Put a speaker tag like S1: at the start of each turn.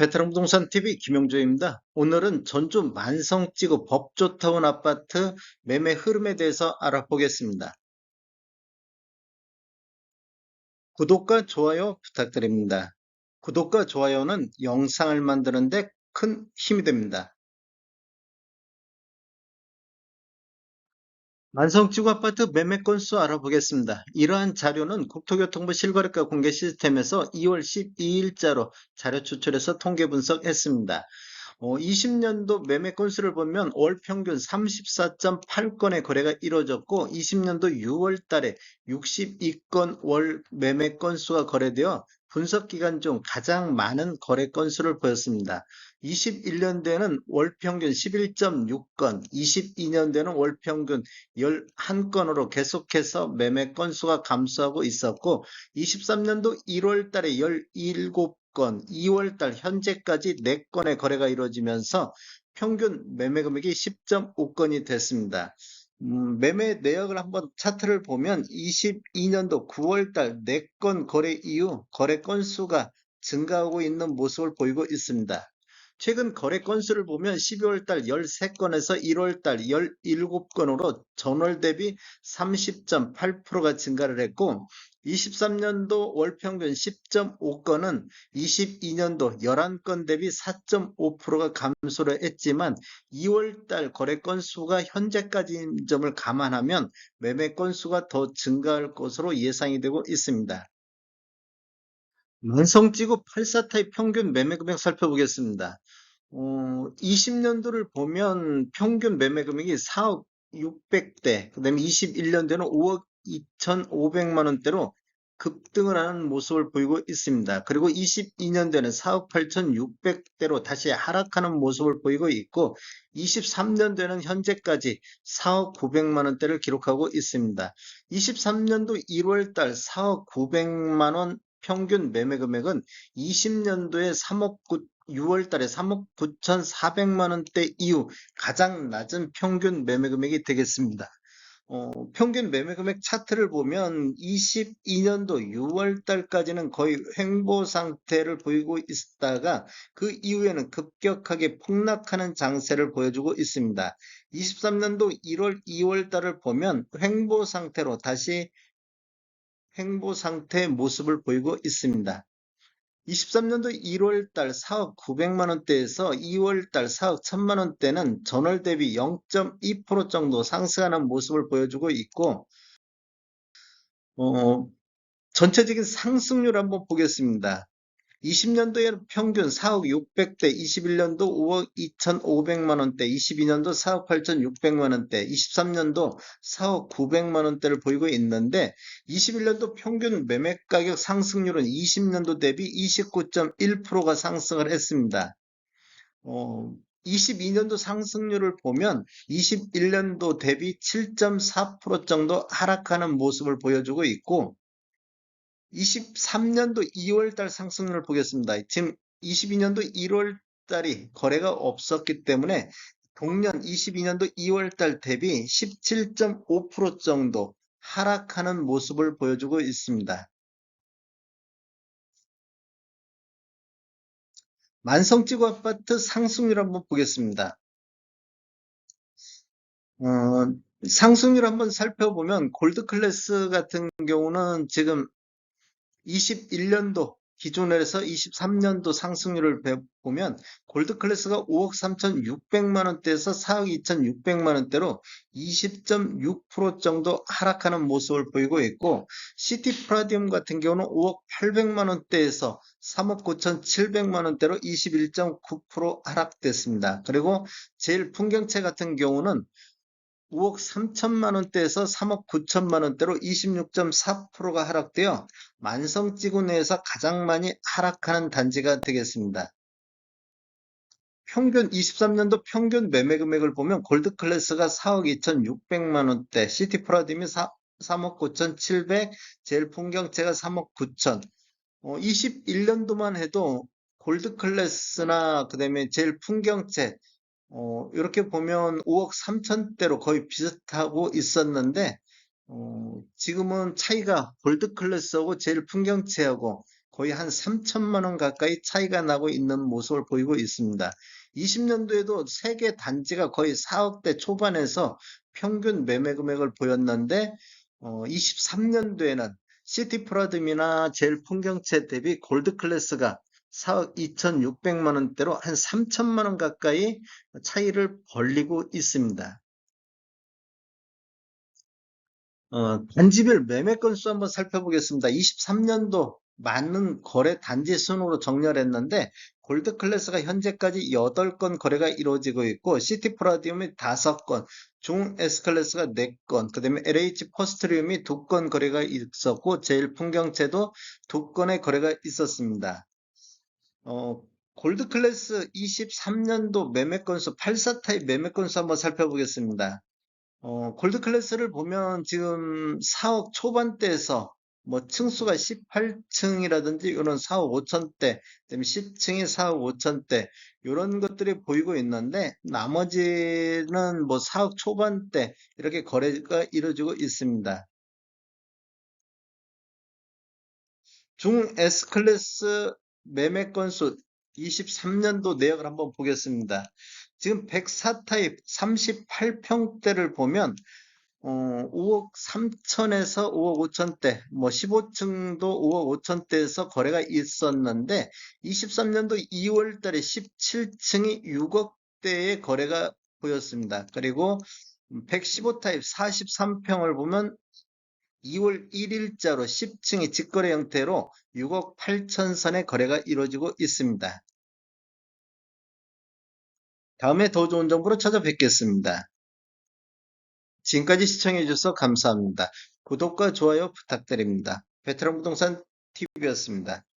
S1: 베테랑 부동산 TV 김영조입니다. 오늘은 전주 만성지구 법조타운 아파트 매매 흐름에 대해서 알아보겠습니다. 구독과 좋아요 부탁드립니다. 구독과 좋아요는 영상을 만드는데 큰 힘이 됩니다. 만성지구 아파트 매매 건수 알아보겠습니다. 이러한 자료는 국토교통부 실거래가 공개 시스템에서 2월 12일자로 자료 추출해서 통계 분석했습니다. 20년도 매매 건수를 보면 월 평균 34.8건의 거래가 이루어졌고 20년도 6월 달에 62건 월 매매 건수가 거래되어 분석 기간 중 가장 많은 거래 건수를 보였습니다. 21년도에는 월 평균 11.6건, 22년도에는 월 평균 11건으로 계속해서 매매 건수가 감소하고 있었고 23년도 1월 달에 17건, 2월 달 현재까지 4건의 거래가 이루어지면서 평균 매매 금액이 10.5건이 됐습니다. 매매 내역을 한번 차트를 보면 22년도 9월 달 4건 거래 이후 거래 건수가 증가하고 있는 모습을 보이고 있습니다. 최근 거래 건수를 보면 12월 달 13건에서 1월 달 17건으로 전월 대비 30.8%가 증가를 했고 23년도 월 평균 10.5건은 22년도 11건 대비 4.5%가 감소를 했지만 2월 달 거래 건수가 현재까지인 점을 감안하면 매매 건수가 더 증가할 것으로 예상이 되고 있습니다. 만성지구 84타입 평균 매매 금액 살펴보겠습니다. 20년도를 보면 평균 매매 금액이 4억 600대, 그 다음에 21년도에는 5억 2,500만 원대로 급등을 하는 모습을 보이고 있습니다. 그리고 22년도에는 4억 8,600대로 다시 하락하는 모습을 보이고 있고 23년도에는 현재까지 4억 900만 원대를 기록하고 있습니다. 23년도 1월 달 4억 900만 원 평균 매매 금액은 20년도에 6월 달에 3억 9,400만 원대 이후 가장 낮은 평균 매매 금액이 되겠습니다. 평균 매매 금액 차트를 보면 22년도 6월 달까지는 거의 횡보 상태를 보이고 있다가 그 이후에는 급격하게 폭락하는 장세를 보여주고 있습니다. 23년도 1월, 2월 달을 보면 횡보 상태로 다시 횡보 상태의 모습을 보이고 있습니다. 23년도 1월 달 4억 900만 원대에서 2월 달 4억 1000만 원대는 전월 대비 0.2% 정도 상승하는 모습을 보여주고 있고 어, 전체적인 상승률 한번 보겠습니다. 20년도에 평균 4억 600대, 21년도 5억 2,500만 원대, 22년도 4억 8,600만 원대, 23년도 4억 900만 원대를 보이고 있는데 21년도 평균 매매 가격 상승률은 20년도 대비 29.1%가 상승을 했습니다. 22년도 상승률을 보면 21년도 대비 7.4% 정도 하락하는 모습을 보여주고 있고 23년도 2월 달 상승률을 보겠습니다. 지금 22년도 1월 달이 거래가 없었기 때문에 동년 22년도 2월 달 대비 17.5% 정도 하락하는 모습을 보여주고 있습니다. 만성지구 아파트 상승률 한번 보겠습니다. 상승률 한번 살펴보면 골드클래스 같은 경우는 지금 21년도 기준으로 해서 23년도 상승률을 보면 골드클래스가 5억 3,600만 원대에서 4억 2,600만 원대로 20.6% 정도 하락하는 모습을 보이고 있고 시티 프라디움 같은 경우는 5억 800만 원대에서 3억 9,700만 원대로 21.9% 하락됐습니다. 그리고 제일 풍경채 같은 경우는 5억 3천만 원대에서 3억 9천만 원대로 26.4%가 하락되어 만성지구 내에서 가장 많이 하락하는 단지가 되겠습니다. 평균 23년도 평균 매매 금액을 보면 골드클래스가 4억 2,600만 원대, 시티프라dim이 3억 9,700, 제일 풍경채가 3억 9천. 21년도만 해도 골드클래스나 그다음에 제일 풍경채 이렇게 보면 5억 3천대로 거의 비슷하고 있었는데, 지금은 차이가 골드 클래스하고 제일 풍경채하고 거의 한 3천만 원 가까이 차이가 나고 있는 모습을 보이고 있습니다. 20년도에도 세개 단지가 거의 4억대 초반에서 평균 매매 금액을 보였는데 23년도에는 시티 프라듬이나 제일 풍경채 대비 골드 클래스가 4억 2,600만 원대로 한 3천만 원 가까이 차이를 벌리고 있습니다. 단지별 매매 건수 한번 살펴보겠습니다. 23년도 많은 거래 단지 순으로 정렬했는데 골드 클래스가 현재까지 8건 거래가 이루어지고 있고 시티 프라디움이 5건, 중 S 클래스가 4건, 그다음에 LH 퍼스트리움이 2건 거래가 있었고 제일 풍경채도 2건의 거래가 있었습니다. 어, 골드 클래스 23년도 매매 건수 84 타입 매매 건수 한번 살펴보겠습니다. 골드 클래스를 보면 지금 4억 초반대에서 뭐 층수가 18층이라든지 이런 4억 5천대, 그다음에 10층이 4억 5천대 이런 것들이 보이고 있는데 나머지는 뭐 4억 초반대 이렇게 거래가 이루어지고 있습니다. 중 S클래스 매매 건수 23년도 내역을 한번 보겠습니다. 지금 104 타입 38평대를 보면 5억 3천에서 5억 5천대, 뭐 15층도 5억 5천대에서 거래가 있었는데 23년도 2월 달에 17층이 6억대의 거래가 보였습니다. 그리고 115 타입 43평을 보면 2월 1일자로 10층이 직거래 형태로 6억 8천 선의 거래가 이루어지고 있습니다. 다음에 더 좋은 정보로 찾아뵙겠습니다. 지금까지 시청해주셔서 감사합니다. 구독과 좋아요 부탁드립니다. 베테랑 부동산 TV였습니다.